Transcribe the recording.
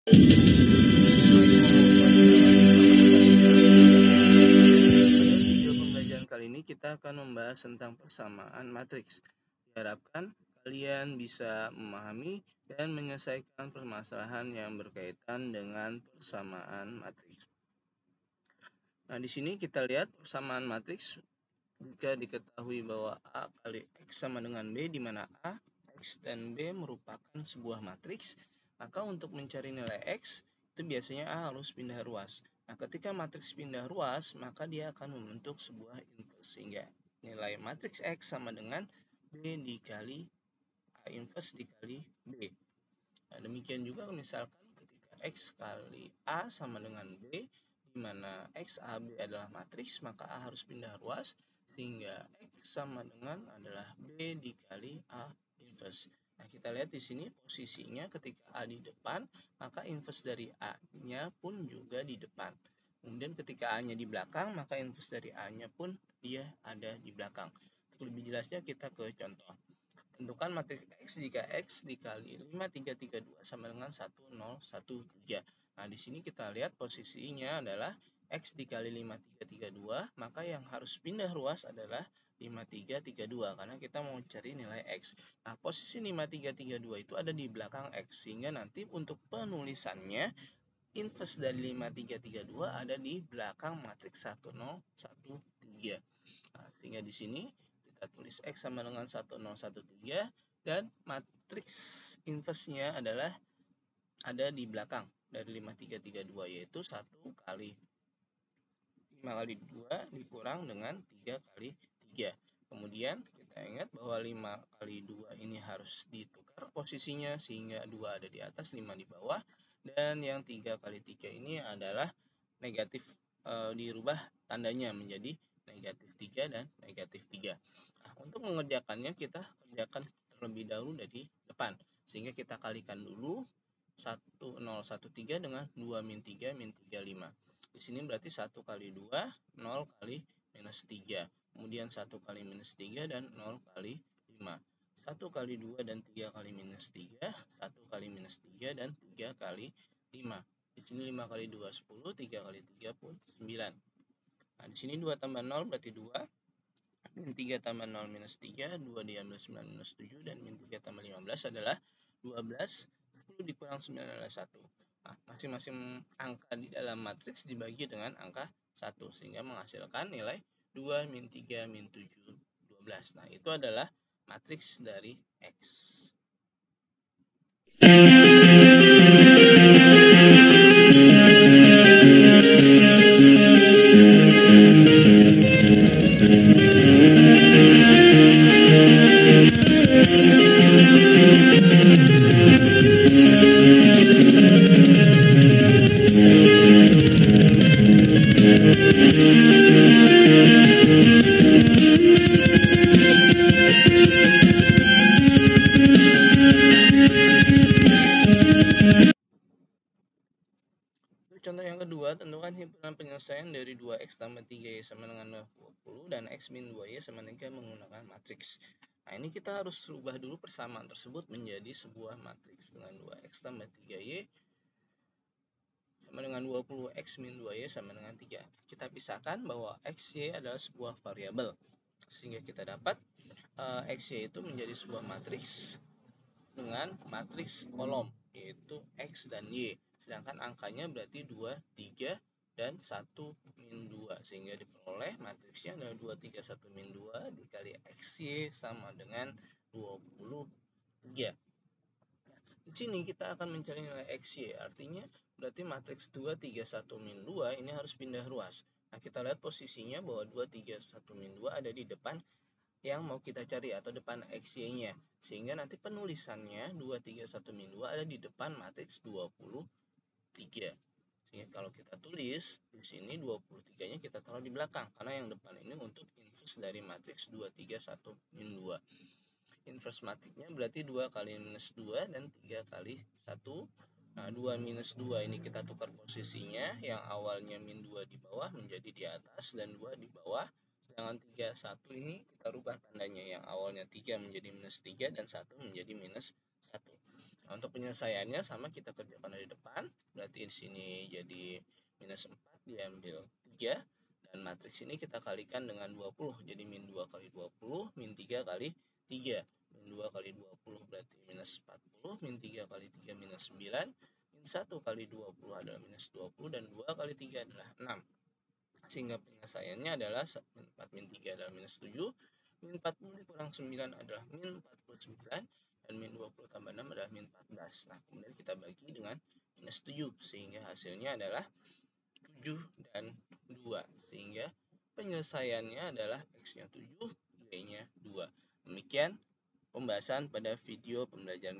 Video pembelajaran kali ini kita akan membahas tentang persamaan matriks. Diharapkan kalian bisa memahami dan menyelesaikan permasalahan yang berkaitan dengan persamaan matriks. Nah, di sini kita lihat persamaan matriks jika diketahui bahwa A kali X sama dengan B, di mana A, X, dan B merupakan sebuah matriks, maka untuk mencari nilai X, itu biasanya A harus pindah ruas. Nah, ketika matriks pindah ruas, maka dia akan membentuk sebuah inverse, sehingga nilai matriks X sama dengan B dikali A inverse dikali B. Nah, demikian juga misalkan ketika X kali A sama dengan B, di mana X, A, B adalah matriks, maka A harus pindah ruas, sehingga X sama dengan adalah B dikali A inverse. Nah, kita lihat di sini posisinya ketika A di depan, maka inverse dari A-nya pun juga di depan. Kemudian ketika A-nya di belakang, maka inverse dari A-nya pun dia ada di belakang. Untuk lebih jelasnya kita ke contoh. Tentukan matriks X jika X dikali 5332 sama dengan 1013. Nah, di sini kita lihat posisinya adalah X dikali 5332, maka yang harus pindah ruas adalah 5332 karena kita mau cari nilai X. Nah, posisi 5332 itu ada di belakang X, sehingga nanti untuk penulisannya inverse dari 5332 ada di belakang matriks 1013. Nah, sehingga di sini kita tulis X sama dengan 1013 dan matriks inverse-nya adalah ada di belakang dari 5332, yaitu 1 kali 5 kali 2 dikurang dengan 3 kali 3. Kemudian kita ingat bahwa 5 kali 2 ini harus ditukar posisinya sehingga 2 ada di atas, 5 di bawah. Dan yang 3 kali 3 ini adalah negatif, dirubah tandanya menjadi negatif 3 dan negatif 3. Nah, untuk mengerjakannya kita kerjakan terlebih dahulu dari depan. Sehingga kita kalikan dulu 1013 dengan 2 min 3 min 3, 5. Di sini berarti 1 kali 2, 0 kali minus 3. Kemudian 1 kali minus 3 dan 0 kali 5. 1 kali 2 dan 3 kali minus 3, 1 kali minus 3 dan 3 kali 5. Di sini 5 kali 2, 10, 3 kali 3 pun 9. Nah, di sini 2 tambah 0 berarti 2. Min 3 tambah 0 minus 3, 2 diambil 9 minus 7, dan min 3 tambah 15 adalah 12. 10 dikurang 9 adalah 1. Nah, masing-masing angka di dalam matriks dibagi dengan angka 1, sehingga menghasilkan nilai 2, min 3, min 7, 12. Nah, itu adalah matriks dari X. Contoh yang kedua, tentukan himpunan penyelesaian dari 2x tambah 3y sama dengan 20 dan x min 2y sama dengan 3 menggunakan matriks. Nah, ini kita harus rubah dulu persamaan tersebut menjadi sebuah matriks dengan 2x tambah 3y sama dengan 20, x min 2y sama dengan 3. Kita pisahkan bahwa x, y adalah sebuah variabel, sehingga kita dapat x, y itu menjadi sebuah matriks dengan matriks kolom, yaitu x dan y. Sedangkan angkanya berarti 2, 3, dan 1 min 2. Sehingga diperoleh matriksnya adalah 2, 3, 1 min 2 dikali xy sama dengan 23. Di sini kita akan mencari nilai xy. Artinya berarti matriks 2, 3, 1 min 2 ini harus pindah ruas. Nah, kita lihat posisinya bahwa 2, 3, 1 min 2 ada di depan yang mau kita cari atau depan xy-nya, sehingga nanti penulisannya 2, 3, 1 min 2 ada di depan matriks 23. Sehingga kalau kita tulis di sini 23-nya kita taruh di belakang karena yang depan ini untuk inverse dari matriks 2, 3, 1 min 2. Inverse matriksnya berarti 2 kali minus 2 dan 3 kali 1. Nah, 2 minus 2 ini kita tukar posisinya, yang awalnya min 2 di bawah menjadi di atas dan 2 di bawah. Sedangkan 3, 1 ini kita rubah tandanya, yang awalnya 3 menjadi minus 3 dan 1 menjadi minus 1. Nah, untuk penyelesaiannya sama kita kerjakan dari depan, berarti di sini jadi minus 4 diambil 3, dan matriks ini kita kalikan dengan 20, jadi min 2 kali 20, min 3 kali 3. Min 2 kali 20 berarti minus 40, min 3 kali 3 minus 9, min 1 kali 20 adalah minus 20, dan 2 kali 3 adalah 6. Sehingga penyelesaiannya adalah min 4 min 3 adalah minus 7, min 40 dikurang 9 adalah min 49, dan min 20 tambah 6 adalah min 14. Nah, kemudian kita bagi dengan minus 7, sehingga hasilnya adalah 7 dan 2. Sehingga penyelesaiannya adalah X-nya 7, Y-nya 2. Demikian pembahasan pada video pembelajaran